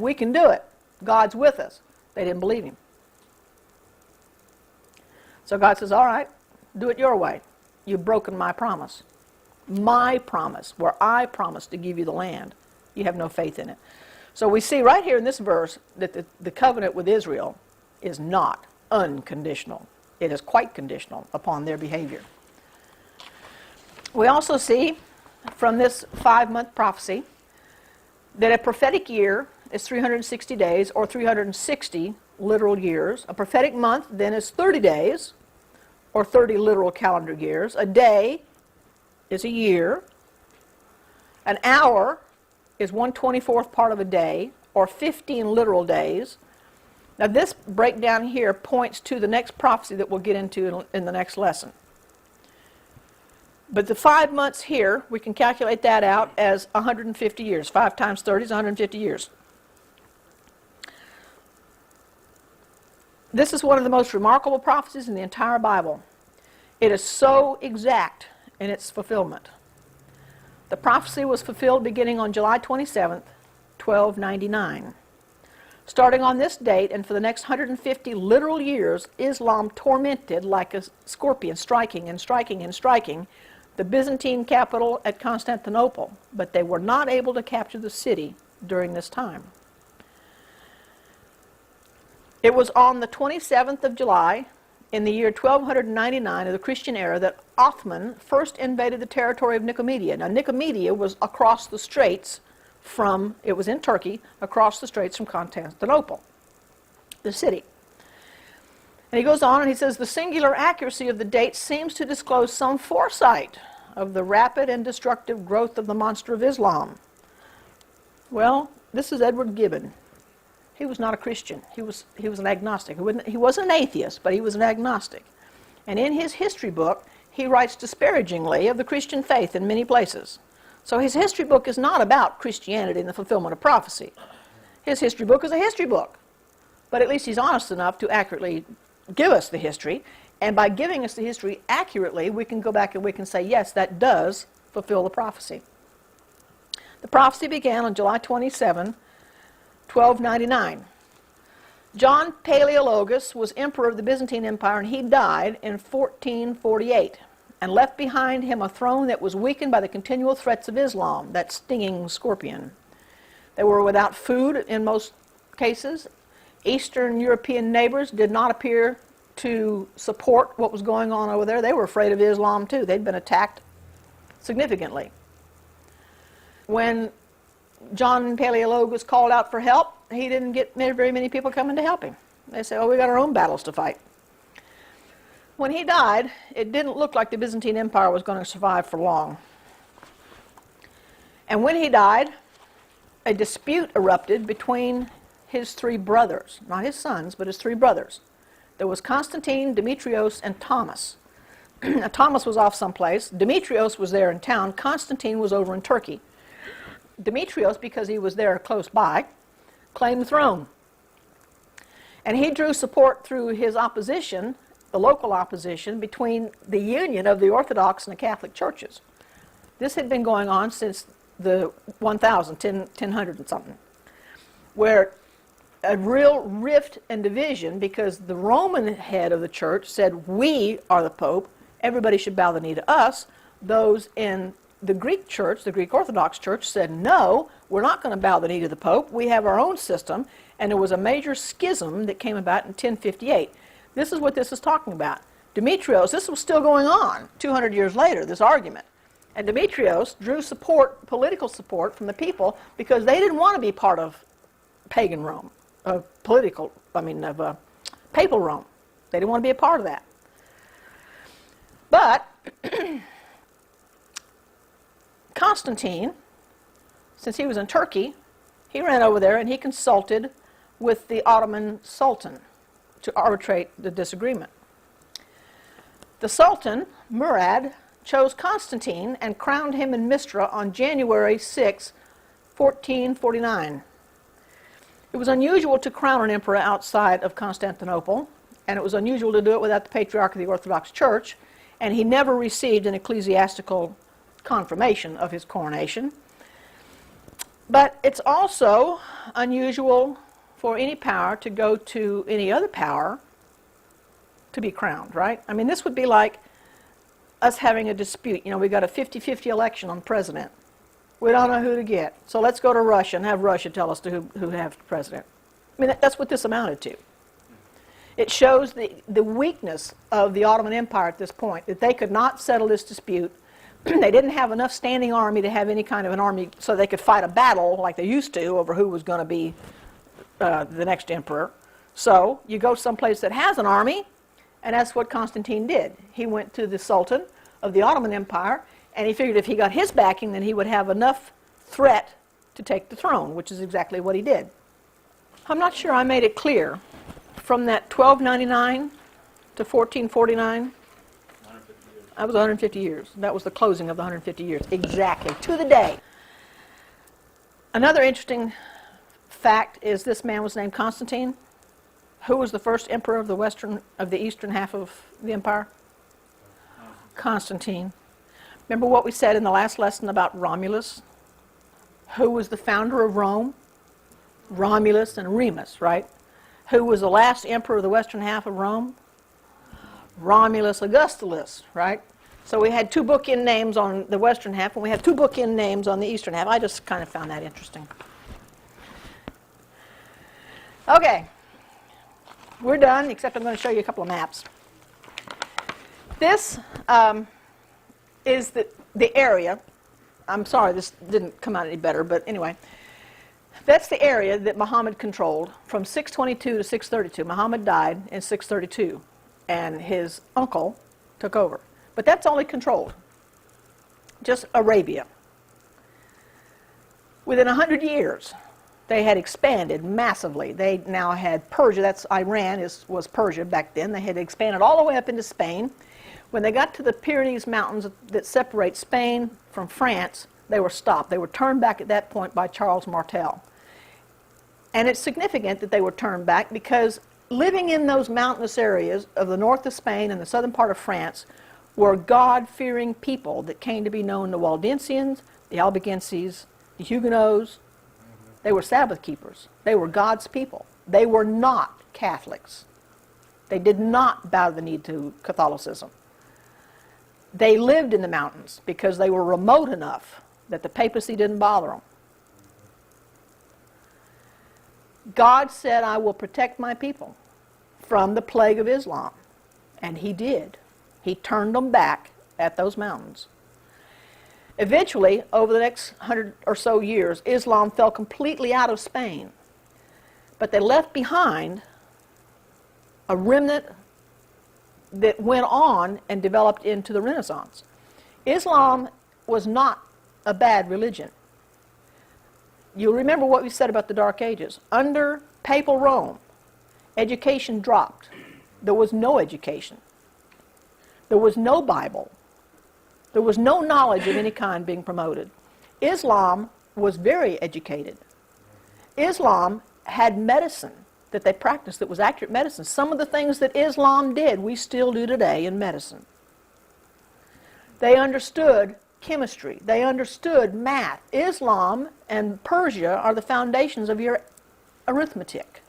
We can do it. God's with us. They didn't believe him. So God says, all right, do it your way. You've broken my promise. My promise, where I promised to give you the land. You have no faith in it. So we see right here in this verse that the covenant with Israel is not unconditional. It is quite conditional upon their behavior. We also see from this 5-month prophecy that a prophetic year is 360 days or 360 literal years. A prophetic month then is 30 days or 30 literal calendar years. A day is a year. An hour is 1/24th part of a day or 15 literal days. Now this breakdown here points to the next prophecy that we'll get into in the next lesson. But the 5 months here, we can calculate that out as 150 years. 5 times 30 is 150 years. This is one of the most remarkable prophecies in the entire Bible. It is so exact in its fulfillment. The prophecy was fulfilled beginning on July 27th, 1299. Starting on this date and for the next 150 literal years, Islam tormented like a scorpion, striking and striking and striking the Byzantine capital at Constantinople, but they were not able to capture the city during this time. It was on the 27th of July in the year 1299 of the Christian era that Othman first invaded the territory of Nicomedia. Now Nicomedia was across the straits from, it was in Turkey, across the straits from Constantinople, the city. And he goes on and he says, the singular accuracy of the date seems to disclose some foresight of the rapid and destructive growth of the monster of Islam. Well, this is Edward Gibbon. He was not a Christian. He was an agnostic. He wasn't an atheist, but he was an agnostic. And in his history book, he writes disparagingly of the Christian faith in many places. So his history book is not about Christianity and the fulfillment of prophecy. His history book is a history book. But at least he's honest enough to accurately give us the history. And by giving us the history accurately, we can go back and we can say, yes, that does fulfill the prophecy. The prophecy began on July 27, 1299. John Palaeologus was emperor of the Byzantine Empire, and he died in 1448 and left behind him a throne that was weakened by the continual threats of Islam, that stinging scorpion. They were without food in most cases. Eastern European neighbors did not appear to support what was going on over there. They were afraid of Islam too. They'd been attacked significantly. When John Palaeologus called out for help, he didn't get very many people coming to help him. They said, oh, we got our own battles to fight. When he died, it didn't look like the Byzantine Empire was going to survive for long. And when he died, a dispute erupted between his 3 brothers, not his sons, but his 3 brothers. There was Constantine, Demetrios, and Thomas. Thomas was off someplace. Demetrios was there in town. Constantine was over in Turkey. Demetrios, because he was there close by, claimed the throne. And he drew support through his opposition, the local opposition, between the union of the Orthodox and the Catholic churches. This had been going on since the 1000 and something, where a real rift and division, because the Roman head of the church said, we are the Pope, everybody should bow the knee to us. Those in the Greek church, the Greek Orthodox church, said, no, we're not going to bow the knee to the Pope. We have our own system. And there was a major schism that came about in 1058. This is what this is talking about. Demetrios, this was still going on 200 years later, this argument. And Demetrios drew support, political support from the people, because they didn't want to be part of pagan Rome, of papal Rome. They didn't want to be a part of that. But Constantine, since he was in Turkey, he ran over there and he consulted with the Ottoman Sultan to arbitrate the disagreement. The Sultan, Murad, chose Constantine and crowned him in Mistra on January 6, 1449. It was unusual to crown an emperor outside of Constantinople, and it was unusual to do it without the Patriarch of the Orthodox Church, and he never received an ecclesiastical confirmation of his coronation. But it's also unusual for any power to go to any other power to be crowned, right? I mean, this would be like us having a dispute. You know, we got a 50-50 election on president. We don't know who to get. So let's go to Russia and have Russia tell us who to have president. I mean, that's what this amounted to. It shows the weakness of the Ottoman Empire at this point, that they could not settle this dispute. They didn't have enough standing army to have any kind of an army so they could fight a battle like they used to over who was going to be the next emperor. So you go someplace that has an army, and that's what Constantine did. He went to the Sultan of the Ottoman Empire, and he figured if he got his backing, then he would have enough threat to take the throne, which is exactly what he did. I'm not sure I made it clear. From that 1299 to 1449, that was 150 years. That was the closing of the 150 years, exactly, to the day. Another interesting fact is this man was named Constantine. Who was the first emperor of the eastern half of the empire? Constantine. Remember what we said in the last lesson about Romulus? Who was the founder of Rome? Romulus and Remus, right? Who was the last emperor of the western half of Rome? Romulus Augustulus, right? So we had two bookend names on the western half, and we had two bookend names on the eastern half. I just kind of found that interesting. Okay, we're done, except I'm going to show you a couple of maps. This is the area. I'm sorry this didn't come out any better, but anyway. That's the area that Muhammad controlled from 622 to 632. Muhammad died in 632, and his uncle took over. But that's only controlled, just Arabia. Within 100 years, they had expanded massively. They now had Persia. That's Iran was Persia back then. They had expanded all the way up into Spain. When they got to the Pyrenees Mountains that separate Spain from France, they were stopped. They were turned back at that point by Charles Martel. And it's significant that they were turned back because living in those mountainous areas of the north of Spain and the southern part of France were God-fearing people that came to be known the Waldensians, the Albigenses, the Huguenots. They were Sabbath keepers. They were God's people. They were not Catholics. They did not bow the knee to Catholicism. They lived in the mountains because they were remote enough that the papacy didn't bother them. God said, I will protect my people from the plague of Islam. And he did. He turned them back at those mountains. Eventually, over the next 100 or so years, Islam fell completely out of Spain. But they left behind a remnant that went on and developed into the Renaissance. Islam was not a bad religion. You'll remember what we said about the Dark Ages. Under papal Rome, education dropped. There was no education. There was no Bible. There was no knowledge of any kind being promoted. Islam was very educated. Islam had medicine that they practiced that was accurate medicine. Some of the things that Islam did, we still do today in medicine. They understood chemistry. They understood math. Islam and Persia are the foundations of your arithmetic,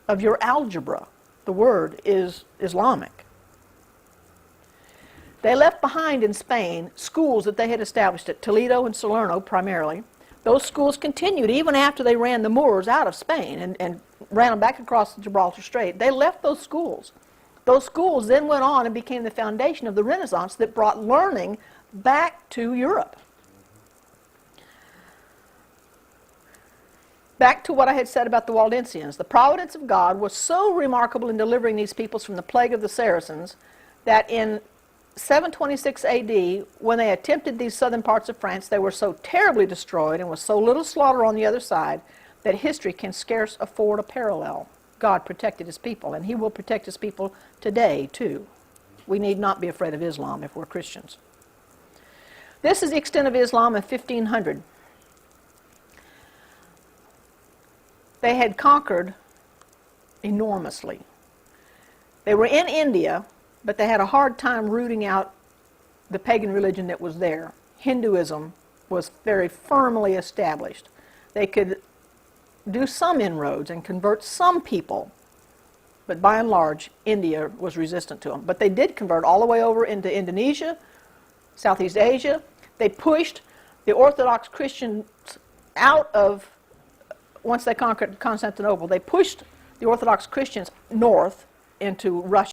of your algebra. The word is Islamic. They left behind in Spain schools that they had established at Toledo and Salerno primarily. Those schools continued even after they ran the Moors out of Spain and ran them back across the Gibraltar Strait. They left those schools. Those schools then went on and became the foundation of the Renaissance that brought learning back to Europe. Back to what I had said about the Waldensians. The providence of God was so remarkable in delivering these peoples from the plague of the Saracens that in 726 AD, when they attempted these southern parts of France, they were so terribly destroyed and with so little slaughter on the other side that history can scarce afford a parallel. God protected his people, and he will protect his people today, too. We need not be afraid of Islam if we're Christians. This is the extent of Islam in 1500. They had conquered enormously. They were in India, but they had a hard time rooting out the pagan religion that was there. Hinduism was very firmly established. They could do some inroads and convert some people, but by and large, India was resistant to them. But they did convert all the way over into Indonesia, Southeast Asia. They pushed the Orthodox Christians out of, once they conquered Constantinople, they pushed the Orthodox Christians north into Russia.